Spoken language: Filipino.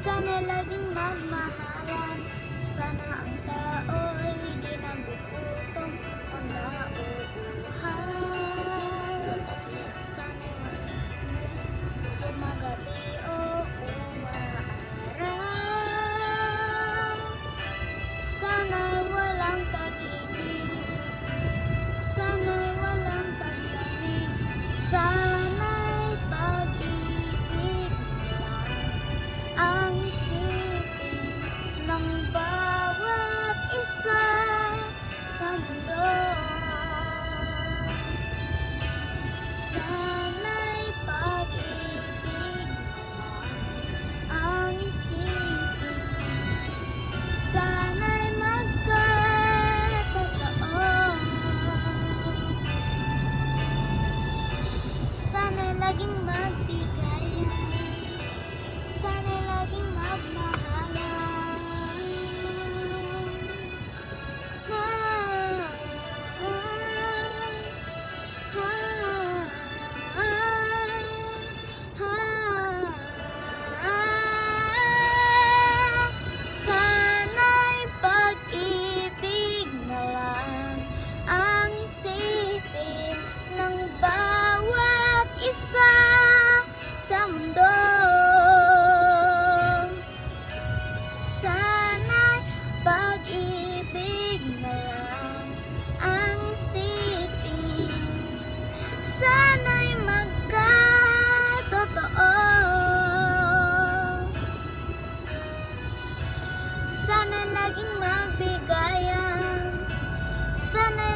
Sana laging magmahalan, sana ang tao'y di nagugutom o nauuhaw. Sana gumagabi o umaaraw. Sana walang tag-init, sana walang taglamig, sana'y pag-ibig lang ang isipin ng bawat isa sa mundo. Sana'y pag-ibig lang ang isipin, sana'y magkatotoo. Sana'y laging magbigayan, sana'y laging magmahalan. Sana'y pag-ibig na lang ang isipin ng bawat isa sa mundo. Sana'y pag-ibig na lang ang isipin, sana'y magkatotoo. Sana laging magbigayan, sana